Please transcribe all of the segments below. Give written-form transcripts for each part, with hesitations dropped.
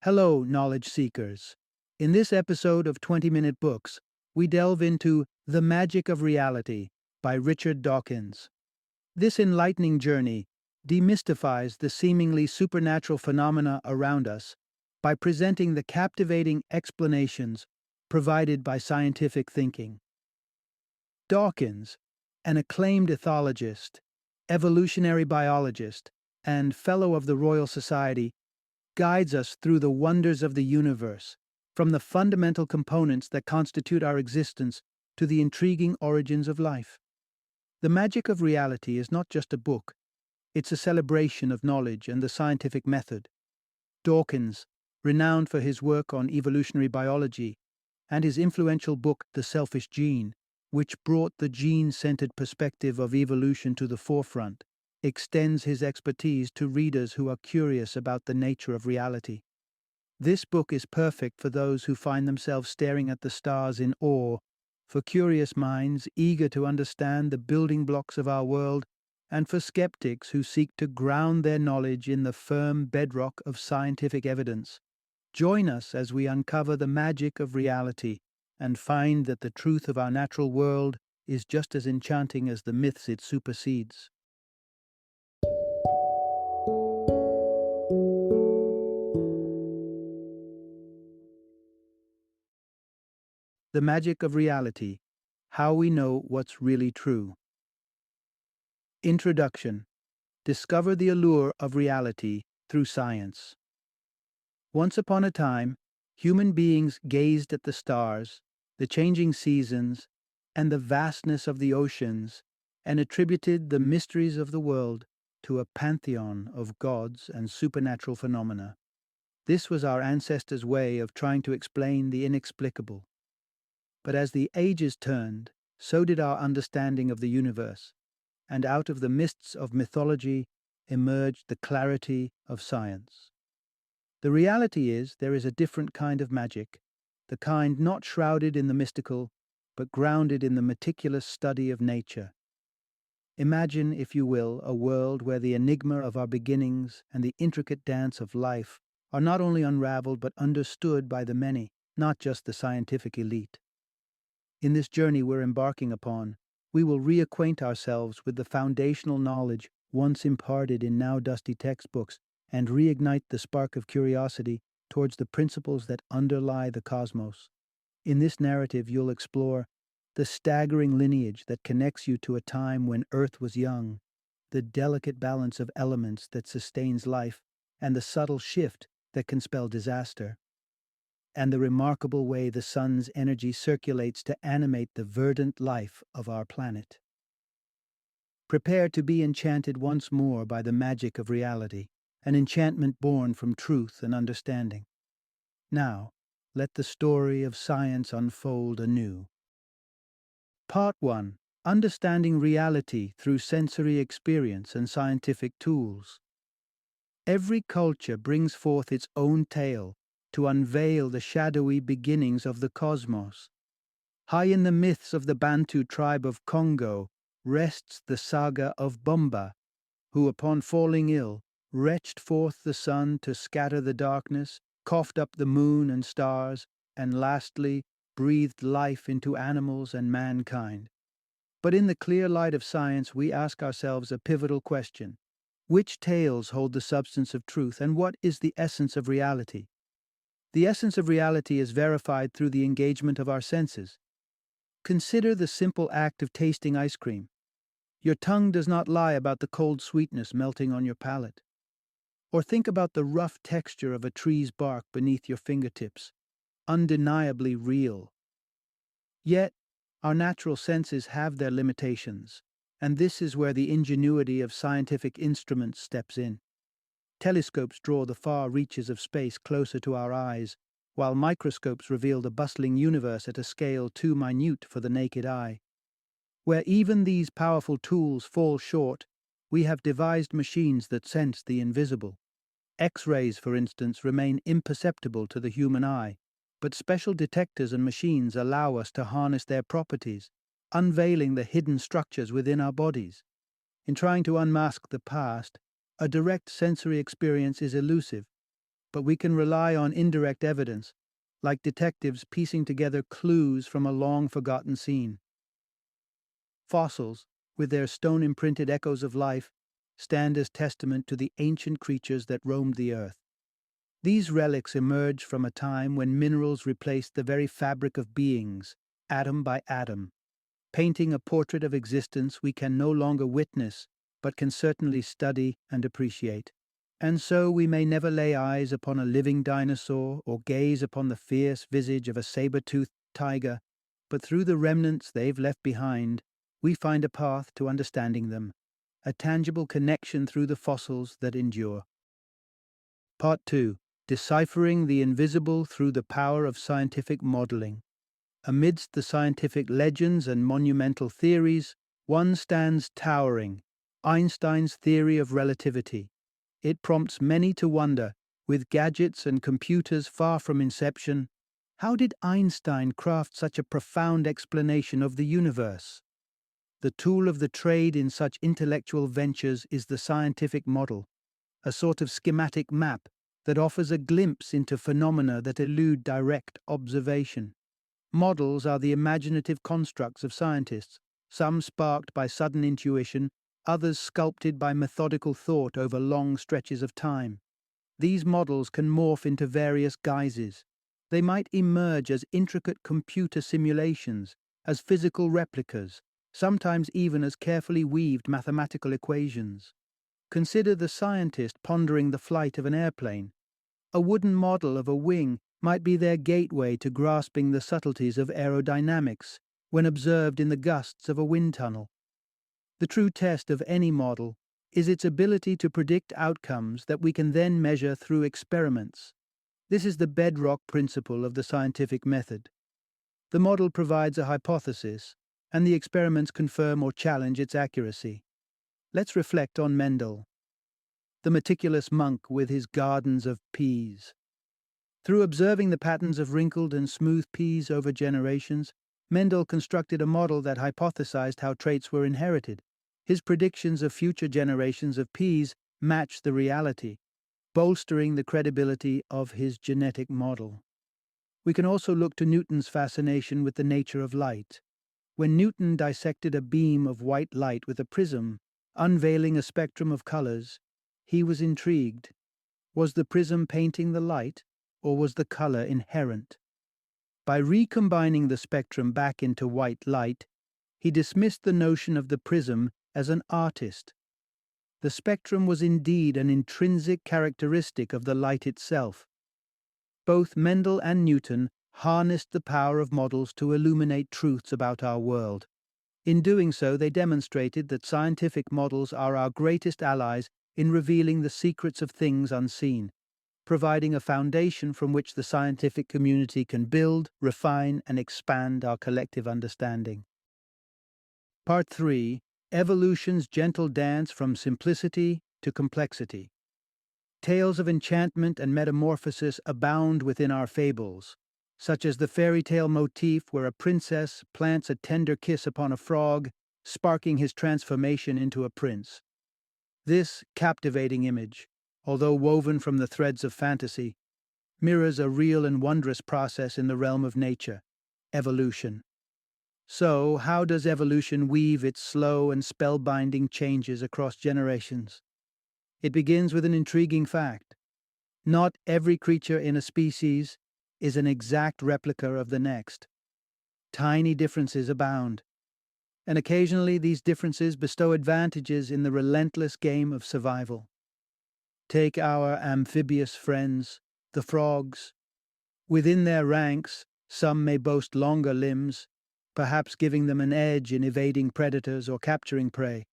Hello, knowledge seekers. In this episode of 20-Minute Books, we delve into The Magic of Reality by Richard Dawkins. This enlightening journey demystifies the seemingly supernatural phenomena around us by presenting the captivating explanations provided by scientific thinking. Dawkins, an acclaimed ethologist, evolutionary biologist, and Fellow of the Royal Society, guides us through the wonders of the universe, from the fundamental components that constitute our existence to the intriguing origins of life. The Magic of Reality is not just a book, it's a celebration of knowledge and the scientific method. Dawkins, renowned for his work on evolutionary biology, and his influential book The Selfish Gene, which brought the gene-centered perspective of evolution to the forefront, extends his expertise to readers who are curious about the nature of reality. This book is perfect for those who find themselves staring at the stars in awe, for curious minds eager to understand the building blocks of our world, and for skeptics who seek to ground their knowledge in the firm bedrock of scientific evidence. Join us as we uncover the magic of reality and find that the truth of our natural world is just as enchanting as the myths it supersedes. The Magic of Reality: How We Know What's Really True. Introduction. Discover the allure of reality through science. Once upon a time, human beings gazed at the stars, the changing seasons, and the vastness of the oceans, and attributed the mysteries of the world to a pantheon of gods and supernatural phenomena. This was our ancestors' way of trying to explain the inexplicable. But as the ages turned, so did our understanding of the universe, and out of the mists of mythology emerged the clarity of science. The reality is there is a different kind of magic, the kind not shrouded in the mystical, but grounded in the meticulous study of nature. Imagine, if you will, a world where the enigma of our beginnings and the intricate dance of life are not only unraveled but understood by the many, not just the scientific elite. In this journey we're embarking upon, we will reacquaint ourselves with the foundational knowledge once imparted in now dusty textbooks and reignite the spark of curiosity towards the principles that underlie the cosmos. In this narrative you'll explore the staggering lineage that connects you to a time when Earth was young, the delicate balance of elements that sustains life, and the subtle shift that can spell disaster, and the remarkable way the sun's energy circulates to animate the verdant life of our planet. Prepare to be enchanted once more by the magic of reality, an enchantment born from truth and understanding. Now, let the story of science unfold anew. Part 1. Understanding Reality Through Sensory Experience and Scientific Tools. Every culture brings forth its own tale to unveil the shadowy beginnings of the cosmos. High in the myths of the Bantu tribe of Congo rests the saga of Bumba, who upon falling ill, retched forth the sun to scatter the darkness, coughed up the moon and stars, and lastly breathed life into animals and mankind. But in the clear light of science we ask ourselves a pivotal question. Which tales hold the substance of truth, and what is the essence of reality? The essence of reality is verified through the engagement of our senses. Consider the simple act of tasting ice cream. Your tongue does not lie about the cold sweetness melting on your palate. Or think about the rough texture of a tree's bark beneath your fingertips, undeniably real. Yet, our natural senses have their limitations, and this is where the ingenuity of scientific instruments steps in. Telescopes draw the far reaches of space closer to our eyes, while microscopes reveal the bustling universe at a scale too minute for the naked eye. Where even these powerful tools fall short, we have devised machines that sense the invisible. X-rays, for instance, remain imperceptible to the human eye, but special detectors and machines allow us to harness their properties, unveiling the hidden structures within our bodies. In trying to unmask the past, a direct sensory experience is elusive. but we can rely on indirect evidence, like detectives piecing together clues from a long-forgotten scene. Fossils, with their stone-imprinted echoes of life, stand as testament to the ancient creatures that roamed the earth. These relics emerge from a time when minerals replaced the very fabric of beings, atom by atom, painting a portrait of existence we can no longer witness, but can certainly study and appreciate. And so we may never lay eyes upon a living dinosaur or gaze upon the fierce visage of a saber-toothed tiger, but through the remnants they've left behind, we find a path to understanding them, a tangible connection through the fossils that endure. Part 2. Deciphering the invisible through the power of scientific modeling. Amidst the scientific legends and monumental theories, one stands towering: Einstein's theory of relativity. It prompts many to wonder, with gadgets and computers far from inception, how did Einstein craft such a profound explanation of the universe? The tool of the trade in such intellectual ventures is the scientific model, a sort of schematic map that offers a glimpse into phenomena that elude direct observation. Models are the imaginative constructs of scientists, some sparked by sudden intuition, others sculpted by methodical thought over long stretches of time. These models can morph into various guises. They might emerge as intricate computer simulations, as physical replicas, sometimes even as carefully weaved mathematical equations. Consider the scientist pondering the flight of an airplane. A wooden model of a wing might be their gateway to grasping the subtleties of aerodynamics when observed in the gusts of a wind tunnel. The true test of any model is its ability to predict outcomes that we can then measure through experiments. This is the bedrock principle of the scientific method. The model provides a hypothesis, and the experiments confirm or challenge its accuracy. Let's reflect on Mendel, the meticulous monk with his gardens of peas. Through observing the patterns of wrinkled and smooth peas over generations, Mendel constructed a model that hypothesized how traits were inherited. His predictions of future generations of peas matched the reality, bolstering the credibility of his genetic model. We can also look to Newton's fascination with the nature of light. When Newton dissected a beam of white light with a prism, unveiling a spectrum of colors, he was intrigued. Was the prism painting the light, or was the color inherent? By recombining the spectrum back into white light, he dismissed the notion of the prism as an artist. The spectrum was indeed an intrinsic characteristic of the light itself. Both Mendel and Newton harnessed the power of models to illuminate truths about our world. In doing so, they demonstrated that scientific models are our greatest allies in revealing the secrets of things unseen, providing a foundation from which the scientific community can build, refine, and expand our collective understanding. Part 3. Evolution's gentle dance from simplicity to complexity. Tales of enchantment and metamorphosis abound within our fables, such as the fairy tale motif where a princess plants a tender kiss upon a frog, sparking his transformation into a prince. This captivating image, although woven from the threads of fantasy, mirrors a real and wondrous process in the realm of nature: evolution. So, how does evolution weave its slow and spellbinding changes across generations? It begins with an intriguing fact. Not every creature in a species is an exact replica of the next. Tiny differences abound, and occasionally these differences bestow advantages in the relentless game of survival. Take our amphibious friends, the frogs. Within their ranks, some may boast longer limbs, perhaps giving them an edge in evading predators or capturing prey.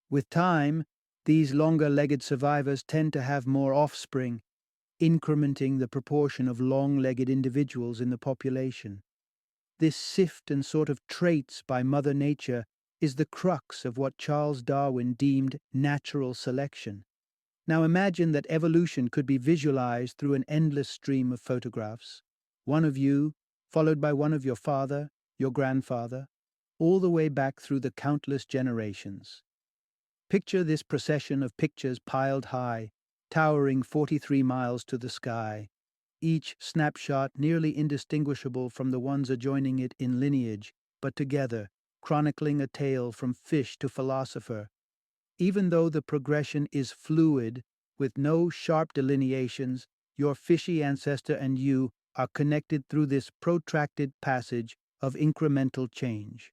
With time, these longer-legged survivors tend to have more offspring, incrementing the proportion of long-legged individuals in the population. This sift and sort of traits by Mother Nature is the crux of what Charles Darwin deemed natural selection. Now imagine that evolution could be visualized through an endless stream of photographs. One of you, followed by one of your father, your grandfather, all the way back through the countless generations. Picture this procession of pictures piled high, towering 43 miles to the sky, each snapshot nearly indistinguishable from the ones adjoining it in lineage, but together, chronicling a tale from fish to philosopher. Even though the progression is fluid, with no sharp delineations, your fishy ancestor and you are connected through this protracted passage of incremental change.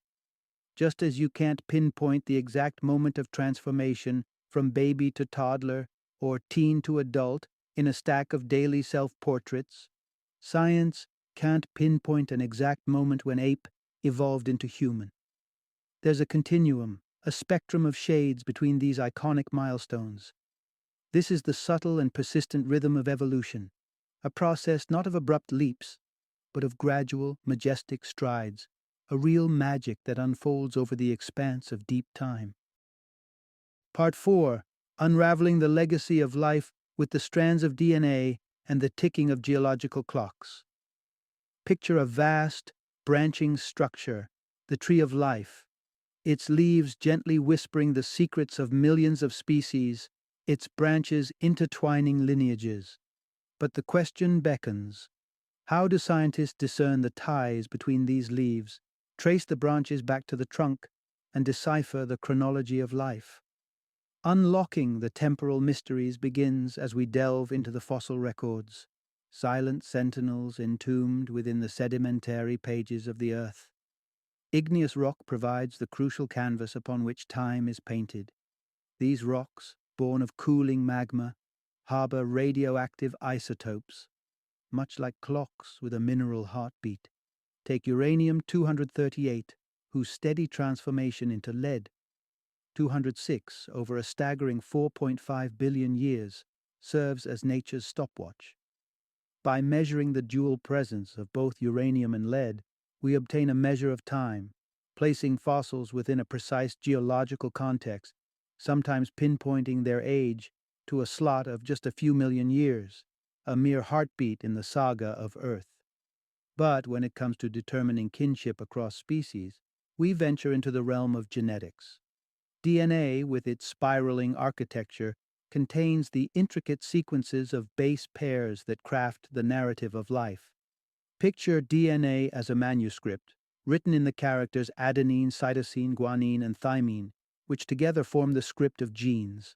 Just as you can't pinpoint the exact moment of transformation from baby to toddler or teen to adult in a stack of daily self-portraits, science can't pinpoint an exact moment when ape evolved into human. There's a continuum, a spectrum of shades between these iconic milestones. This is the subtle and persistent rhythm of evolution, a process not of abrupt leaps, but of gradual, majestic strides, a real magic that unfolds over the expanse of deep time. Part 4. Unraveling the legacy of life with the strands of DNA and the ticking of geological clocks. Picture a vast, branching structure, the tree of life, its leaves gently whispering the secrets of millions of species, its branches intertwining lineages. But the question beckons. How do scientists discern the ties between these leaves, trace the branches back to the trunk, and decipher the chronology of life? Unlocking the temporal mysteries begins as we delve into the fossil records, silent sentinels entombed within the sedimentary pages of the earth. Igneous rock provides the crucial canvas upon which time is painted. These rocks, born of cooling magma, harbor radioactive isotopes, much like clocks with a mineral heartbeat. Take uranium-238, whose steady transformation into lead-206 over a staggering 4.5 billion years serves as nature's stopwatch. By measuring the dual presence of both uranium and lead, we obtain a measure of time, placing fossils within a precise geological context, sometimes pinpointing their age to a slot of just a few million years, a mere heartbeat in the saga of Earth. But when it comes to determining kinship across species, we venture into the realm of genetics. DNA, with its spiraling architecture, contains the intricate sequences of base pairs that craft the narrative of life. Picture DNA as a manuscript, written in the characters adenine, cytosine, guanine, and thymine, which together form the script of genes.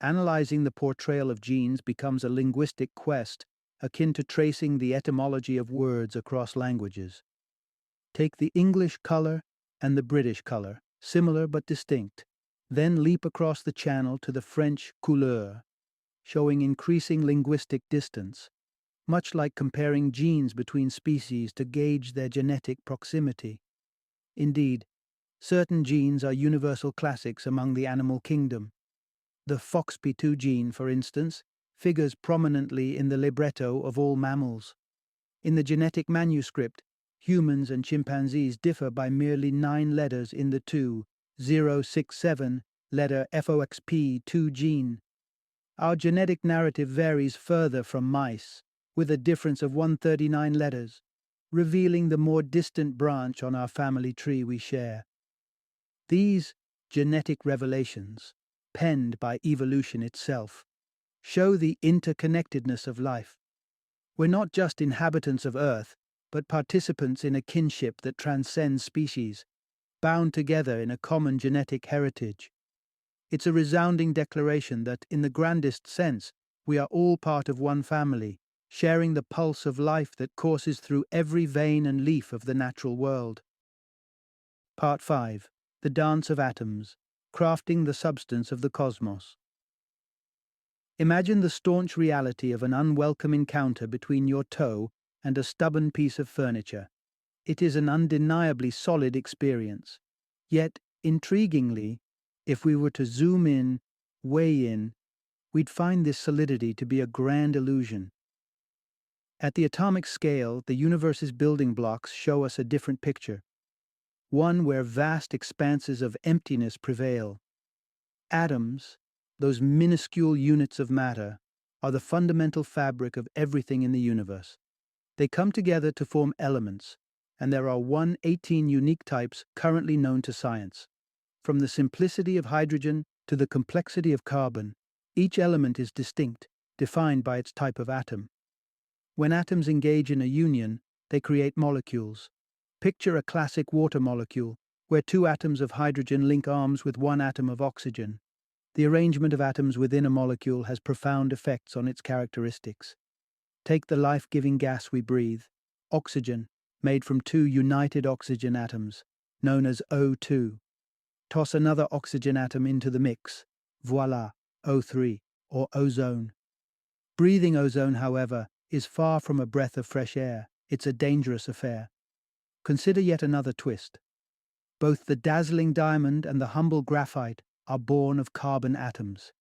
Analyzing the portrayal of genes becomes a linguistic quest, akin to tracing the etymology of words across languages. Take the English color and the British color, similar but distinct, then leap across the channel to the French couleur, showing increasing linguistic distance, much like comparing genes between species to gauge their genetic proximity. Indeed, certain genes are universal classics among the animal kingdom. The FOXP2 gene, for instance, figures prominently in the libretto of all mammals. In the genetic manuscript, humans and chimpanzees differ by merely 9 letters in the 2,067 letter FOXP2 gene. Our genetic narrative varies further from mice, with a difference of 139 letters, revealing the more distant branch on our family tree we share. These genetic revelations, penned by evolution itself, show the interconnectedness of life. We're not just inhabitants of Earth, but participants in a kinship that transcends species, bound together in a common genetic heritage. It's a resounding declaration that, in the grandest sense, we are all part of one family, sharing the pulse of life that courses through every vein and leaf of the natural world. Part 5. The Dance of Atoms, Crafting the Substance of the Cosmos. Imagine the staunch reality of an unwelcome encounter between your toe and a stubborn piece of furniture. It is an undeniably solid experience. Yet, intriguingly, if we were to zoom in, weigh in, we'd find this solidity to be a grand illusion. At the atomic scale, the universe's building blocks show us a different picture, one where vast expanses of emptiness prevail. Atoms, those minuscule units of matter, are the fundamental fabric of everything in the universe. They come together to form elements, and there are 118 unique types currently known to science. From the simplicity of hydrogen to the complexity of carbon, Each element is distinct, defined by its type of atom. When atoms engage in a union, they create molecules. Picture a classic water molecule, where two atoms of hydrogen link arms with one atom of oxygen. The arrangement of atoms within a molecule has profound effects on its characteristics. Take the life-giving gas we breathe, oxygen, made from two united oxygen atoms, known as O2. Toss another oxygen atom into the mix. Voila, O3, or ozone. Breathing ozone, however, is far from a breath of fresh air. It's a dangerous affair. Consider yet another twist. Both the dazzling diamond and the humble graphite are born of carbon atoms.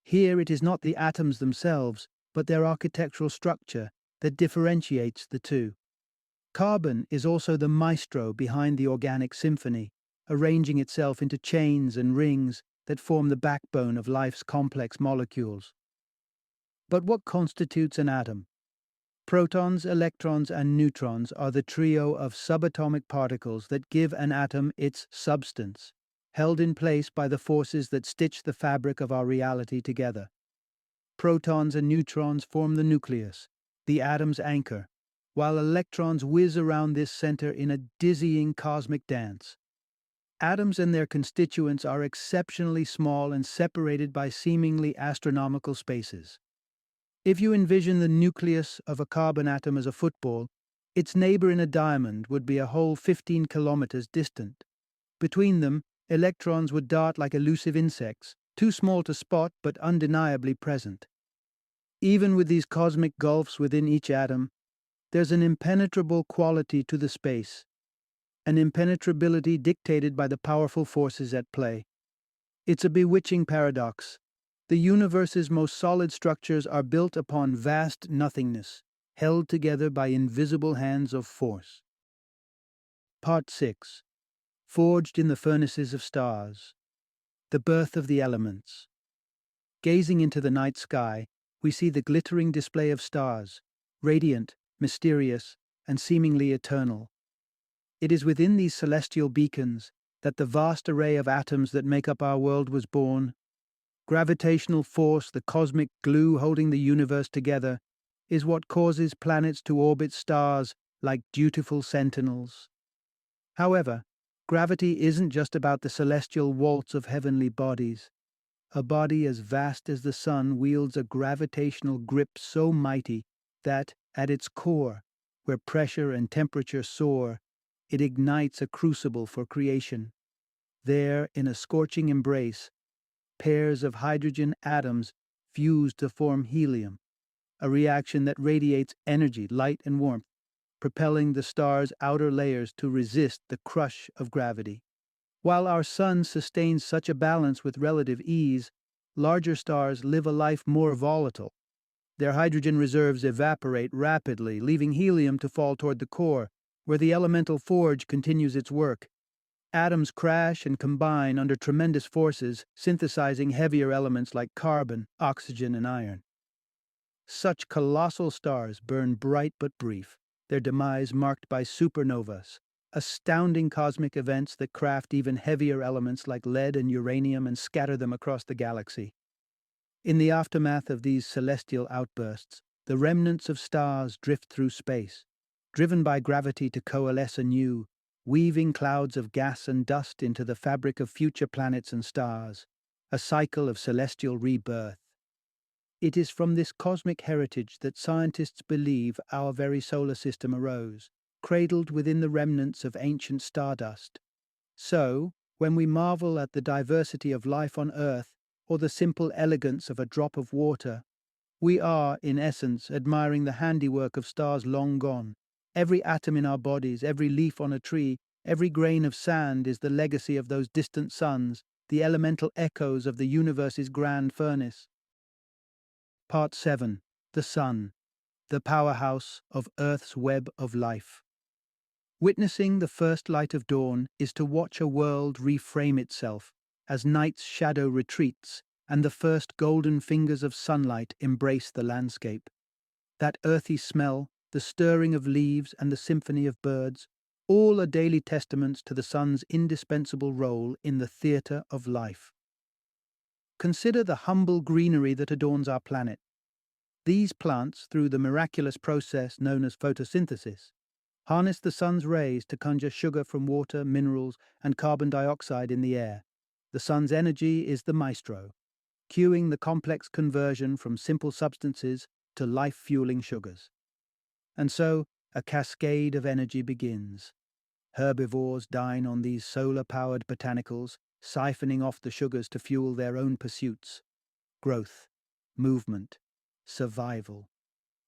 Here it is not the atoms themselves, but their architectural structure that differentiates the two. Carbon is also the maestro behind the organic symphony, arranging itself into chains and rings that form the backbone of life's complex molecules. But what constitutes an atom? Protons, electrons, and neutrons are the trio of subatomic particles that give an atom its substance, held in place by the forces that stitch the fabric of our reality together. Protons and neutrons form the nucleus, the atom's anchor, while electrons whiz around this center in a dizzying cosmic dance. Atoms and their constituents are exceptionally small and separated by seemingly astronomical spaces. If you envision the nucleus of a carbon atom as a football, its neighbor in a diamond would be a whole 15 kilometers distant. Between them, electrons would dart like elusive insects, too small to spot but undeniably present. Even with these cosmic gulfs within each atom, there's an impenetrable quality to the space, an impenetrability dictated by the powerful forces at play. It's a bewitching paradox. The universe's most solid structures are built upon vast nothingness, held together by invisible hands of force. Part 6. Forged in the furnaces of stars. The birth of the elements. Gazing into the night sky, we see the glittering display of stars, radiant, mysterious, and seemingly eternal. It is within these celestial beacons that the vast array of atoms that make up our world was born. Gravitational force, the cosmic glue holding the universe together, is what causes planets to orbit stars like dutiful sentinels. However, gravity isn't just about the celestial waltz of heavenly bodies. A body as vast as the sun wields a gravitational grip so mighty that, at its core, where pressure and temperature soar, it ignites a crucible for creation. There, in a scorching embrace, pairs of hydrogen atoms fuse to form helium, a reaction that radiates energy, light, and warmth, propelling the star's outer layers to resist the crush of gravity. While our sun sustains such a balance with relative ease, larger stars live a life more volatile. Their hydrogen reserves evaporate rapidly, leaving helium to fall toward the core, where the elemental forge continues its work. Atoms crash and combine under tremendous forces, synthesizing heavier elements like carbon, oxygen, and iron. Such colossal stars burn bright but brief, their demise marked by supernovas, astounding cosmic events that craft even heavier elements like lead and uranium and scatter them across the galaxy. In the aftermath of these celestial outbursts, the remnants of stars drift through space, driven by gravity to coalesce anew, weaving clouds of gas and dust into the fabric of future planets and stars, a cycle of celestial rebirth. It is from this cosmic heritage that scientists believe our very solar system arose, cradled within the remnants of ancient stardust. So, when we marvel at the diversity of life on Earth or the simple elegance of a drop of water, we are, in essence, admiring the handiwork of stars long gone. Every atom in our bodies, every leaf on a tree, every grain of sand is the legacy of those distant suns, the elemental echoes of the universe's grand furnace. Part 7. The Sun, the powerhouse of Earth's web of life. Witnessing the first light of dawn is to watch a world reframe itself as night's shadow retreats and the first golden fingers of sunlight embrace the landscape. That earthy smell, the stirring of leaves and the symphony of birds, all are daily testaments to the sun's indispensable role in the theatre of life. Consider the humble greenery that adorns our planet. These plants, through the miraculous process known as photosynthesis, harness the sun's rays to conjure sugar from water, minerals, and carbon dioxide in the air. The sun's energy is the maestro, cueing the complex conversion from simple substances to life-fueling sugars. And so, a cascade of energy begins. Herbivores dine on these solar-powered botanicals, siphoning off the sugars to fuel their own pursuits: growth, movement, survival.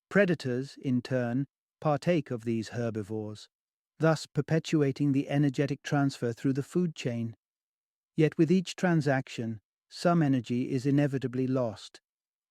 Predators, in turn, partake of these herbivores, thus perpetuating the energetic transfer through the food chain. Yet with each transaction, some energy is inevitably lost,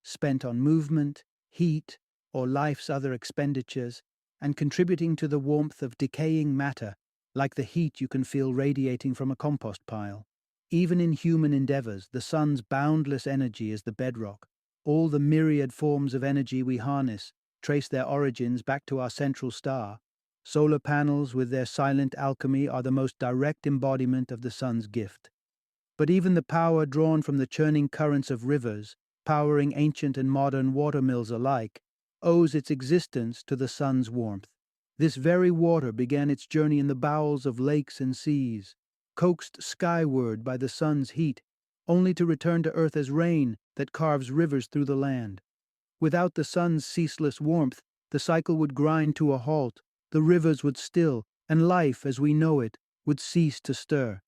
spent on movement, heat, or life's other expenditures, and contributing to the warmth of decaying matter, like the heat you can feel radiating from a compost pile. Even in human endeavors, the sun's boundless energy is the bedrock. All the myriad forms of energy we harness trace their origins back to our central star. Solar panels, with their silent alchemy, are the most direct embodiment of the sun's gift. But even the power drawn from the churning currents of rivers, powering ancient and modern watermills alike, owes its existence to the sun's warmth. This very water began its journey in the bowels of lakes and seas, coaxed skyward by the sun's heat, only to return to earth as rain that carves rivers through the land. Without the sun's ceaseless warmth, the cycle would grind to a halt, the rivers would still, and life, as we know it, would cease to stir.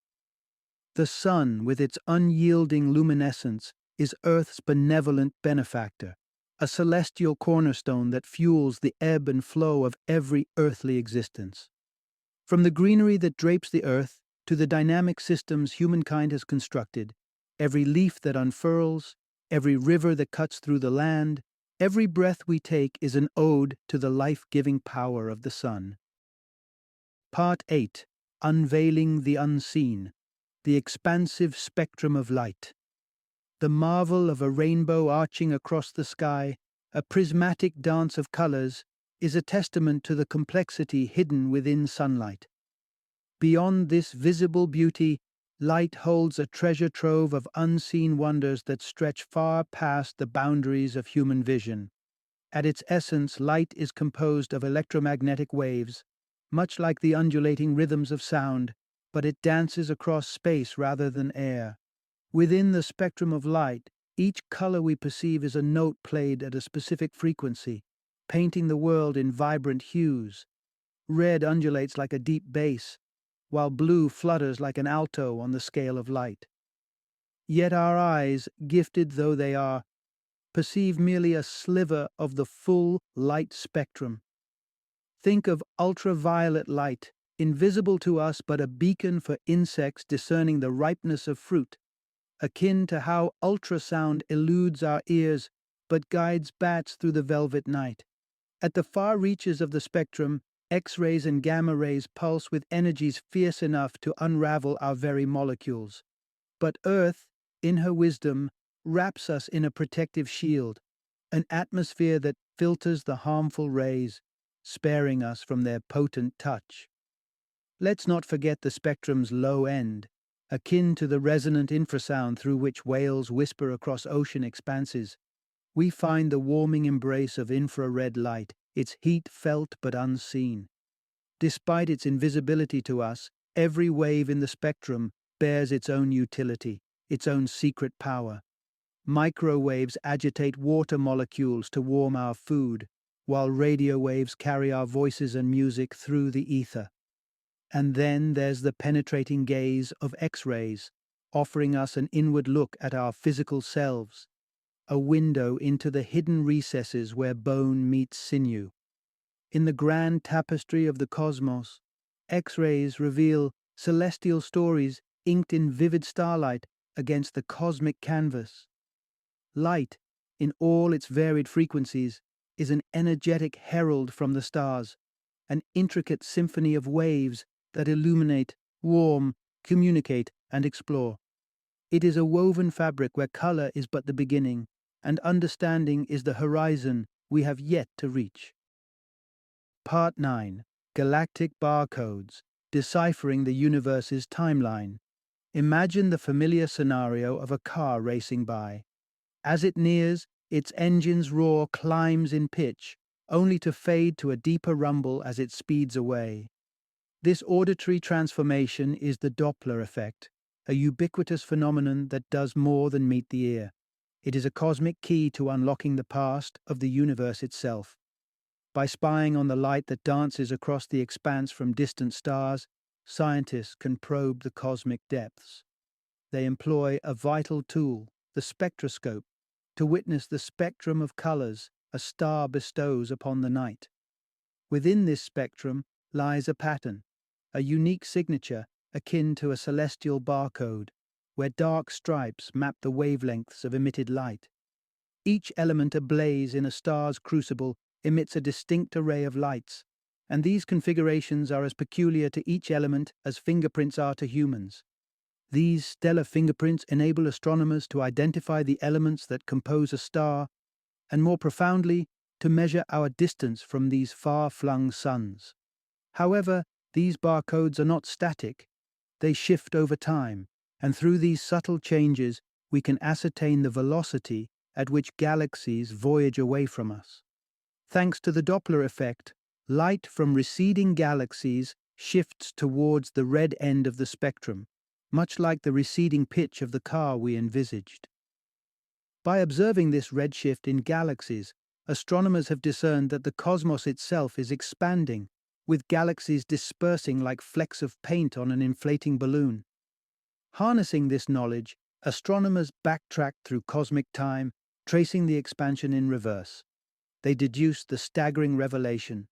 The sun, with its unyielding luminescence, is Earth's benevolent benefactor, a celestial cornerstone that fuels the ebb and flow of every earthly existence. From the greenery that drapes the earth to the dynamic systems humankind has constructed, every leaf that unfurls, every river that cuts through the land, every breath we take is an ode to the life-giving power of the sun. Part 8. Unveiling the Unseen. The expansive spectrum of light. The marvel of a rainbow arching across the sky, a prismatic dance of colors, is a testament to the complexity hidden within sunlight. Beyond this visible beauty, light holds a treasure trove of unseen wonders that stretch far past the boundaries of human vision. At its essence, light is composed of electromagnetic waves, much like the undulating rhythms of sound, but it dances across space rather than air. Within the spectrum of light, each color we perceive is a note played at a specific frequency, painting the world in vibrant hues. Red undulates like a deep bass, while blue flutters like an alto on the scale of light. Yet our eyes, gifted though they are, perceive merely a sliver of the full light spectrum. Think of ultraviolet light, invisible to us but a beacon for insects discerning the ripeness of fruit, akin to how ultrasound eludes our ears but guides bats through the velvet night. At the far reaches of the spectrum, X-rays and gamma rays pulse with energies fierce enough to unravel our very molecules. But Earth, in her wisdom, wraps us in a protective shield, an atmosphere that filters the harmful rays, sparing us from their potent touch. Let's not forget the spectrum's low end, akin to the resonant infrasound through which whales whisper across ocean expanses. We find the warming embrace of infrared light, its heat felt but unseen. Despite its invisibility to us, every wave in the spectrum bears its own utility, its own secret power. Microwaves agitate water molecules to warm our food, while radio waves carry our voices and music through the ether. And then there's the penetrating gaze of X-rays, offering us an inward look at our physical selves, a window into the hidden recesses where bone meets sinew. In the grand tapestry of the cosmos, X-rays reveal celestial stories inked in vivid starlight against the cosmic canvas. Light, in all its varied frequencies, is an energetic herald from the stars, an intricate symphony of waves that illuminate, warm, communicate, and explore. It is a woven fabric where color is but the beginning, and understanding is the horizon we have yet to reach. Part 9. Galactic Barcodes, Deciphering the Universe's Timeline. Imagine the familiar scenario of a car racing by. As it nears, its engine's roar climbs in pitch, only to fade to a deeper rumble as it speeds away. This auditory transformation is the Doppler effect, a ubiquitous phenomenon that does more than meet the ear. It is a cosmic key to unlocking the past of the universe itself. By spying on the light that dances across the expanse from distant stars, scientists can probe the cosmic depths. They employ a vital tool, the spectroscope, to witness the spectrum of colors a star bestows upon the night. Within this spectrum lies a pattern, a unique signature akin to a celestial barcode, where dark stripes map the wavelengths of emitted light. Each element ablaze in a star's crucible emits a distinct array of lights, and these configurations are as peculiar to each element as fingerprints are to humans. These stellar fingerprints enable astronomers to identify the elements that compose a star, and more profoundly, to measure our distance from these far-flung suns. However, these barcodes are not static. They shift over time, and through these subtle changes, we can ascertain the velocity at which galaxies voyage away from us. Thanks to the Doppler effect, light from receding galaxies shifts towards the red end of the spectrum, much like the receding pitch of the car we envisaged. By observing this redshift in galaxies, astronomers have discerned that the cosmos itself is expanding, with galaxies dispersing like flecks of paint on an inflating balloon. Harnessing this knowledge, astronomers backtrack through cosmic time, tracing the expansion in reverse. They deduce the staggering revelation.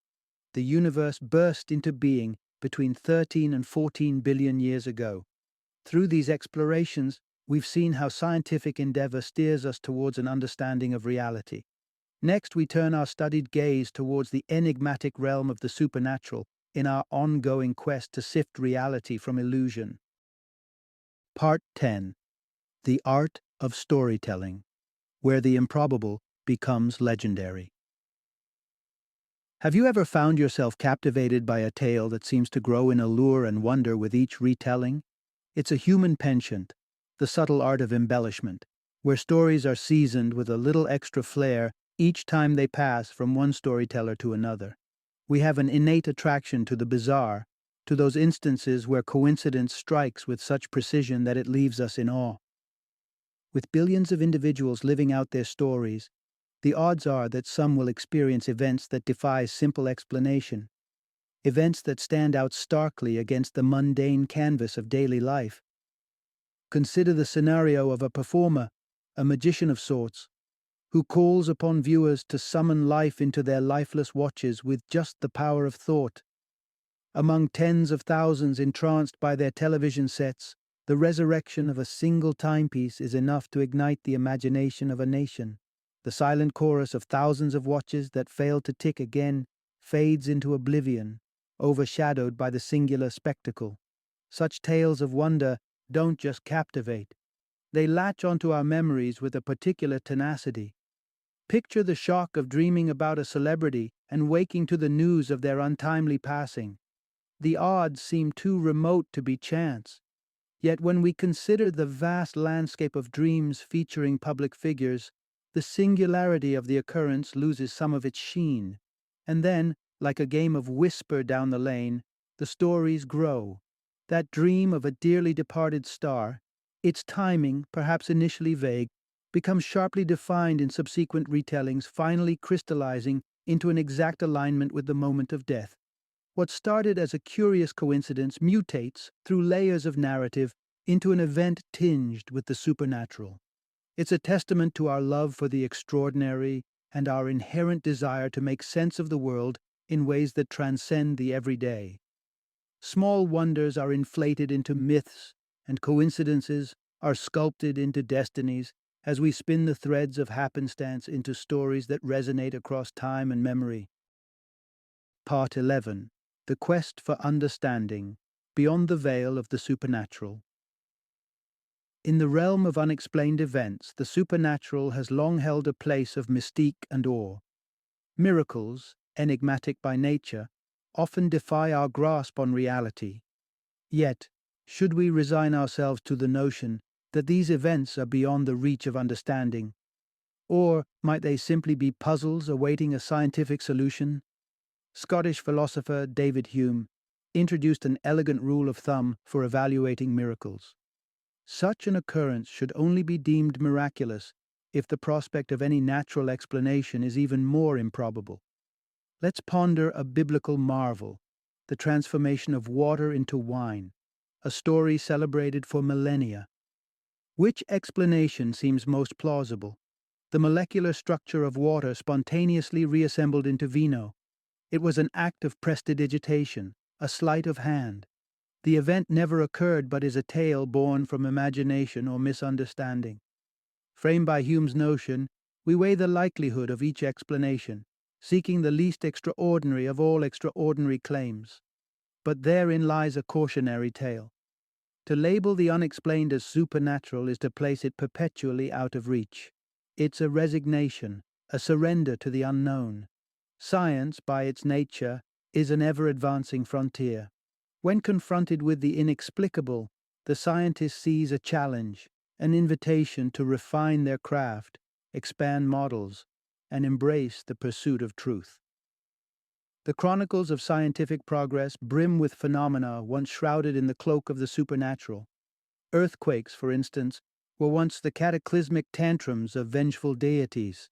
The universe burst into being between 13 and 14 billion years ago. Through these explorations, we've seen how scientific endeavor steers us towards an understanding of reality. Next, we turn our studied gaze towards the enigmatic realm of the supernatural in our ongoing quest to sift reality from illusion. Part 10. The Art of Storytelling, where the improbable becomes legendary. Have you ever found yourself captivated by a tale that seems to grow in allure and wonder with each retelling? It's a human penchant, the subtle art of embellishment, where stories are seasoned with a little extra flair each time they pass from one storyteller to another. We have an innate attraction to the bizarre, to those instances where coincidence strikes with such precision that it leaves us in awe. With billions of individuals living out their stories, the odds are that some will experience events that defy simple explanation, events that stand out starkly against the mundane canvas of daily life. Consider the scenario of a performer, a magician of sorts, who calls upon viewers to summon life into their lifeless watches with just the power of thought. Among tens of thousands entranced by their television sets, the resurrection of a single timepiece is enough to ignite the imagination of a nation. The silent chorus of thousands of watches that fail to tick again fades into oblivion, overshadowed by the singular spectacle. Such tales of wonder don't just captivate. They latch onto our memories with a particular tenacity. Picture the shock of dreaming about a celebrity and waking to the news of their untimely passing. The odds seem too remote to be chance. Yet when we consider the vast landscape of dreams featuring public figures, the singularity of the occurrence loses some of its sheen. And then, like a game of whisper down the lane, the stories grow. That dream of a dearly departed star, its timing, perhaps initially vague, becomes sharply defined in subsequent retellings, finally crystallizing into an exact alignment with the moment of death. What started as a curious coincidence mutates, through layers of narrative, into an event tinged with the supernatural. It's a testament to our love for the extraordinary and our inherent desire to make sense of the world in ways that transcend the everyday. Small wonders are inflated into myths, and coincidences are sculpted into destinies as we spin the threads of happenstance into stories that resonate across time and memory. Part 11. The Quest for Understanding, Beyond the Veil of the Supernatural. In the realm of unexplained events, the supernatural has long held a place of mystique and awe. Miracles, enigmatic by nature, often defy our grasp on reality. Yet, Should we resign ourselves to the notion that these events are beyond the reach of understanding? Or might they simply be puzzles awaiting a scientific solution? Scottish philosopher David Hume introduced an elegant rule of thumb for evaluating miracles. Such an occurrence should only be deemed miraculous if the prospect of any natural explanation is even more improbable. Let's ponder a biblical marvel, the transformation of water into wine, a story celebrated for millennia. Which explanation seems most plausible? The molecular structure of water spontaneously reassembled into vino. It was an act of prestidigitation, a sleight of hand. The event never occurred but is a tale born from imagination or misunderstanding. Framed by Hume's notion, we weigh the likelihood of each explanation, seeking the least extraordinary of all extraordinary claims. But therein lies a cautionary tale. To label the unexplained as supernatural is to place it perpetually out of reach. It's a resignation, a surrender to the unknown. Science, by its nature, is an ever-advancing frontier. When confronted with the inexplicable, the scientist sees a challenge, an invitation to refine their craft, expand models, and embrace the pursuit of truth. The chronicles of scientific progress brim with phenomena once shrouded in the cloak of the supernatural. Earthquakes, for instance, were once the cataclysmic tantrums of vengeful deities.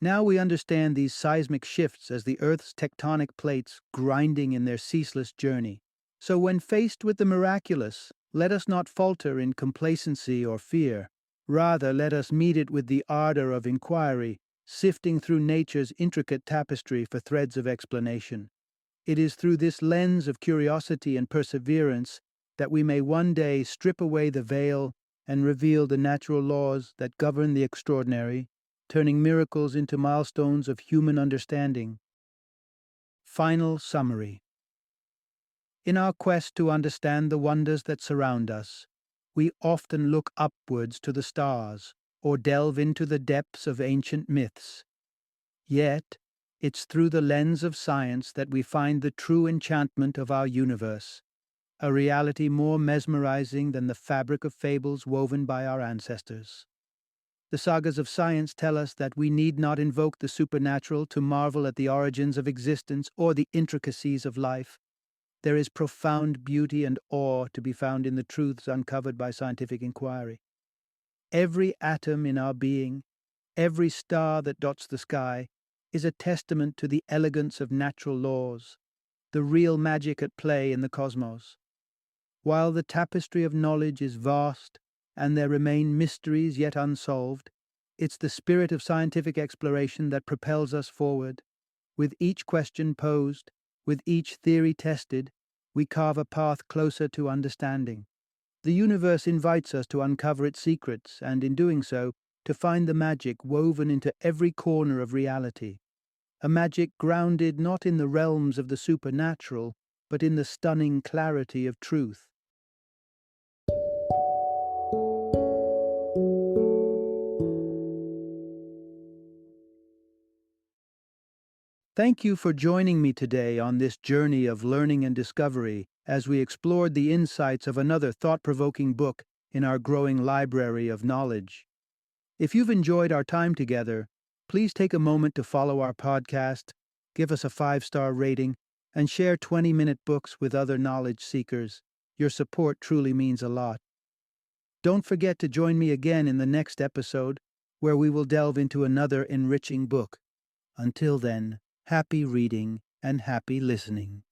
Now we understand these seismic shifts as the Earth's tectonic plates grinding in their ceaseless journey. So when faced with the miraculous, let us not falter in complacency or fear. Rather, let us meet it with the ardor of inquiry, sifting through nature's intricate tapestry for threads of explanation. It is through this lens of curiosity and perseverance that we may one day strip away the veil and reveal the natural laws that govern the extraordinary, turning miracles into milestones of human understanding. Final summary. In our quest to understand the wonders that surround us, we often look upwards to the stars or delve into the depths of ancient myths. Yet, it's through the lens of science that we find the true enchantment of our universe, a reality more mesmerizing than the fabric of fables woven by our ancestors. The sagas of science tell us that we need not invoke the supernatural to marvel at the origins of existence or the intricacies of life. There is profound beauty and awe to be found in the truths uncovered by scientific inquiry. Every atom in our being, every star that dots the sky, is a testament to the elegance of natural laws, the real magic at play in the cosmos. While the tapestry of knowledge is vast, and there remain mysteries yet unsolved, it's the spirit of scientific exploration that propels us forward. With each question posed, with each theory tested, we carve a path closer to understanding. The universe invites us to uncover its secrets, and in doing so, to find the magic woven into every corner of reality. A magic grounded not in the realms of the supernatural, but in the stunning clarity of truth. Thank you for joining me today on this journey of learning and discovery as we explored the insights of another thought-provoking book in our growing library of knowledge. If you've enjoyed our time together, please take a moment to follow our podcast, give us a 5-star rating, and share 20-minute books with other knowledge seekers. Your support truly means a lot. Don't forget to join me again in the next episode, where we will delve into another enriching book. Until then, happy reading and happy listening.